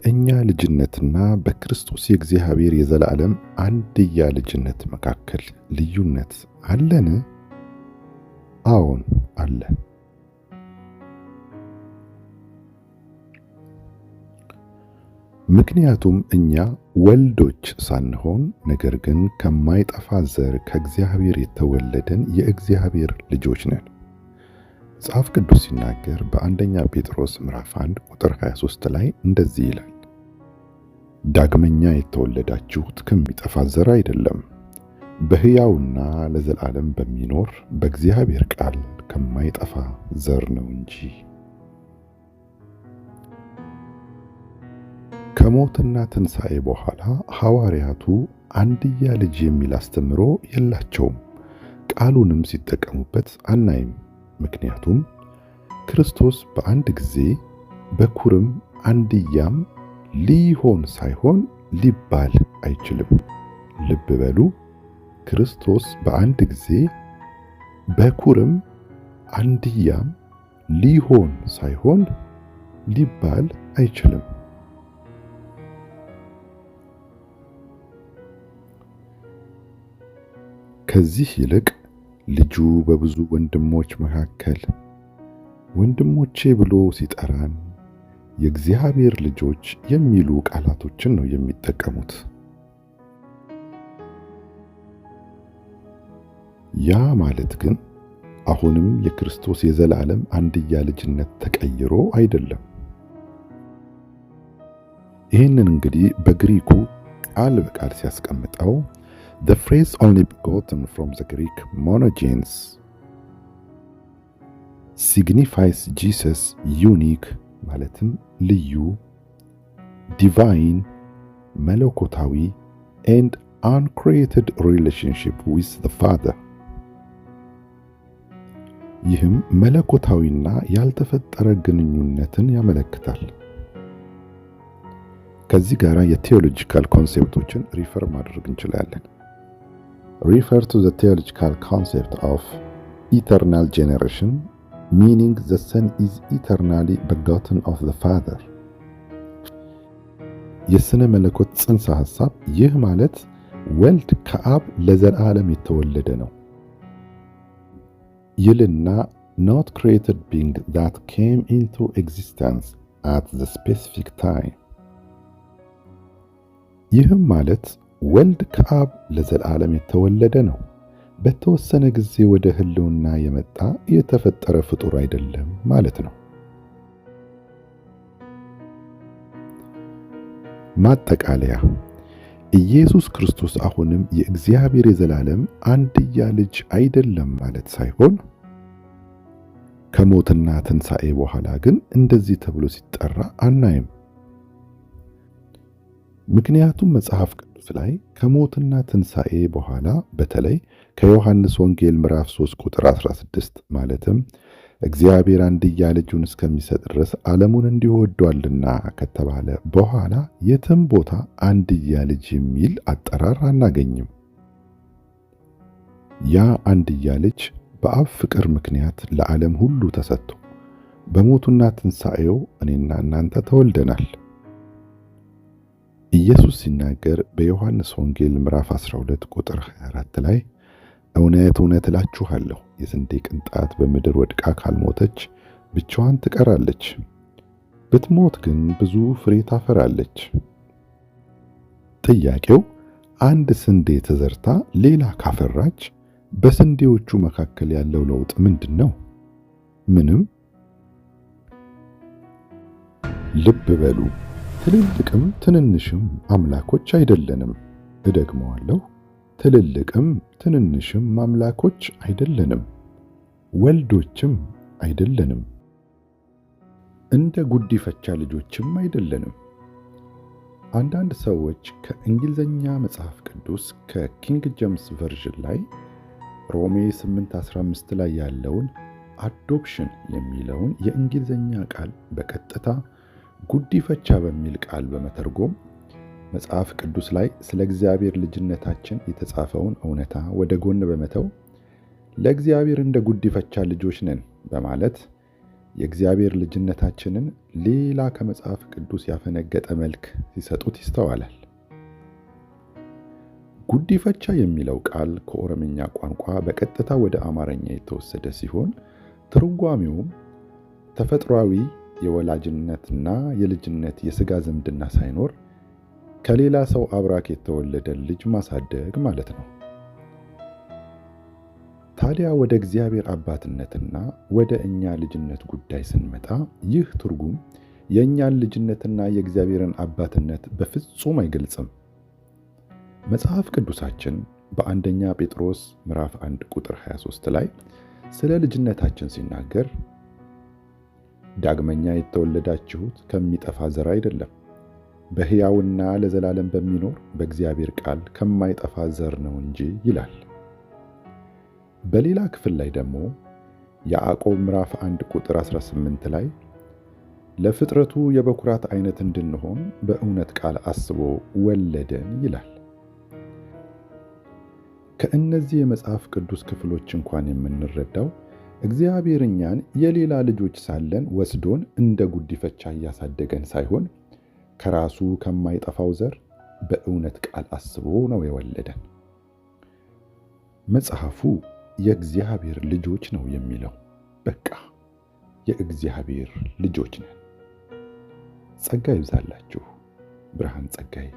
በእኛ ልጅነትና በክርስቶስ የእግዚአብሔር የዘላለም አንድያ ልጅነት መካከል ልዩነት አለን? አዎን አለ። ምክንያቱም እኛ ወልዶች ሳንሆን ነገር ግን ከማይጠፋ ዘር ከእግዚአብሔር የተወለደን የእግዚአብሔር ልጆች ነን። መጽሐፍ ቅዱስ ሲናገር በአንደኛ ጴጥሮስ ምዕራፍ 1 ቁጥር 23 ላይ እንደዚህ ይላል፣ ዳግመኛ የተወለዳችሁት ከሚጠፋ ዘር አይደለም፣ በሕያውና ለዘላለም በሚኖር በእግዚአብሔር ቃል ከማይጠፋ ዘር ነው እንጂ። ከሞትና ትንሣኤ በኋላ ሐዋርያቱ አንድያ ልጅ የሚል አስተምሮ የላቸውም። ቃሉንም ሲጠቀሙበት አናይም። ምክንያቱም ክርስቶስ በአንድ ጊዜ በኩርም አንድያም ሊሆን ሳይሆን ሊባል አይችልም። ልብ በሉ፣ ክርስቶስ በአንድ ጊዜ በኩርም አንድያም ሊሆን ሳይሆን ሊባል አይችልም። ከዚህ ይልቅ ልጁ በብዙ ወንድሞች መካከል ወንድሞቼ ብሎ ሲጠራን የእግዚአብሔር ልጆች የሚሉ ቃላቶችን ነው የሚጠቀሙት። ያ ማለት ግን አሁንም የክርስቶስ የዘላለም አንድያ ልጅነት ተቀይሮ አይደለም። ይህንን እንግዲህ በግሪኩ ቃል በቃል ሲያስቀምጠው the phrase only begotten from the Greek monogenes signifies Jesus unique ማለትም ልዩ divine መለኮታዊ and uncreated relationship with the Father። ይህም መለኮታዊና ያልተፈጠረ ግንኙነትን ያመለክታል። ከዚህ ጋር የቴዎሎጂካል ኮንሴፕቶችን ሪፈር ማድረግ እንችላለን። Refer to the theological concept of eternal generation, meaning the Son is eternally begotten of the Father. የስነ መለኮት ጽንሰ ሐሳብ ይህ ማለት ወልድ ከአብ ለዘላለም የተወለደ ነው ይልና not created being that came into existence at the specific time። ይህም ማለት ወልድ ከአብ ለዘላለም የተወለደ ነው፣ በተወሰነ ጊዜ ወደ ህልውና የመጣ የተፈጠረ ፍጡር አይደለም ማለት ነው። ማጠቃለያ፣ ኢየሱስ ክርስቶስ አሁንም የእግዚአብሔር የዘላለም አንድያ ልጅ አይደለም ማለት ሳይሆን ከሞትና ትንሣኤ በኋላ ግን እንደዚህ ተብሎ ሲጠራ አናይም። ምክንያቱም መጽሐፍ ቅዱስ ላይ ከሞትና ትንሣኤ በኋላ በተለይ ከዮሐንስ ወንጌል ምዕራፍ 3 ቁጥር 16 ማለትም እግዚአብሔር አንድያ ልጁን እስከሚሰጥ ድረስ ዓለሙን እንዲሁ ወዷልና ከተባለ በኋላ የትም ቦታ አንድያ ልጅ የሚል አጠራር አናገኝም። ያ አንድያ ልጅ በአብ ፍቅር ምክንያት ለዓለም ሁሉ ተሰጥቶ በሞቱና ትንሣኤው እኔና እናንተ ተወልደናል። ኢየሱስ ሲናገር በዮሐንስ ወንጌል ምዕራፍ 12 ቁጥር 24 ላይ እውነት እውነት እላችኋለሁ የስንዴ ቅንጣት በምድር ወድቃ ካልሞተች ብቻዋን ትቀራለች፣ ብትሞት ግን ብዙ ፍሬ ታፈራለች። ጥያቄው አንድ ስንዴ ተዘርታ ሌላ ካፈራች በስንዴዎቹ መካከል ያለው ለውጥ ምንድን ነው? ምንም። ልብ በሉ፣ ትልልቅም ትንንሽም አምላኮች አይደለንም። እደግመዋለሁ፣ ትልልቅም ትንንሽም አምላኮች አይደለንም፣ ወልዶችም አይደለንም፣ እንደ ጉዲፈቻ ልጆችም አይደለንም። አንዳንድ ሰዎች ከእንግሊዝኛ መጽሐፍ ቅዱስ ከኪንግ ጄምስ ቨርዥን ላይ ሮሜ 8:15 ላይ ያለውን አዶፕሽን የሚለውን የእንግሊዝኛ ቃል በቀጥታ ጉዲፈቻ በሚል ቃል በመተርጎም መጽሐፍ ቅዱስ ላይ ስለ እግዚአብሔር ልጅነታችን የተጻፈውን እውነታ ወደ ጎን በመተው ለእግዚአብሔር እንደ ጉዲፈቻ ልጆች ነን በማለት የእግዚአብሔር ልጅነታችንን ሌላ ከመጽሐፍ ቅዱስ ያፈነገጠ መልክ ሲሰጡት ይስተዋላል። ጉዲፈቻ የሚለው ቃል ከኦሮምኛ ቋንቋ በቀጥታ ወደ አማርኛ የተወሰደ ሲሆን ትርጓሜውም ተፈጥሯዊ የወላጅነትና የልጅነት የሥጋ ዝምድና ሳይኖር ከሌላ ሰው አብራክ የተወለደ ልጅ ማሳደግ ማለት ነው። ታዲያ ወደ እግዚአብሔር አባትነትና ወደ እኛ ልጅነት ጉዳይ ስንመጣ ይህ ትርጉም የእኛን ልጅነትና የእግዚአብሔርን አባትነት በፍጹም አይገልጽም። መጽሐፍ ቅዱሳችን በአንደኛ ጴጥሮስ ምዕራፍ 1 ቁጥር 23 ላይ ስለ ልጅነታችን ሲናገር ዳግመኛ የተወለዳችሁት ከሚጠፋ ዘር አይደለም፣ በሕያውና ለዘላለም በሚኖር በእግዚአብሔር ቃል ከማይጠፋ ዘር ነው እንጂ ይላል። በሌላ ክፍል ላይ ደግሞ ያዕቆብ ምዕራፍ 1 ቁጥር 18 ላይ ለፍጥረቱ የበኩራት አይነት እንድንሆን በእውነት ቃል አስቦ ወለደን ይላል። ከእነዚህ የመጽሐፍ ቅዱስ ክፍሎች እንኳን የምንረዳው እግዚአብሔር እኛን የሌላ ልጆች ሳለን ወስዶን እንደ ጉዲፈቻ እያሳደገን ሳይሆን ከራሱ ከማይጠፋው ዘር በእውነት ቃል አስቦ ነው የወለደን። መጽሐፉ የእግዚአብሔር ልጆች ነው የሚለው። በቃ የእግዚአብሔር ልጆች ነን። ጸጋ ይብዛላችሁ። ብርሃን ጸጋዬ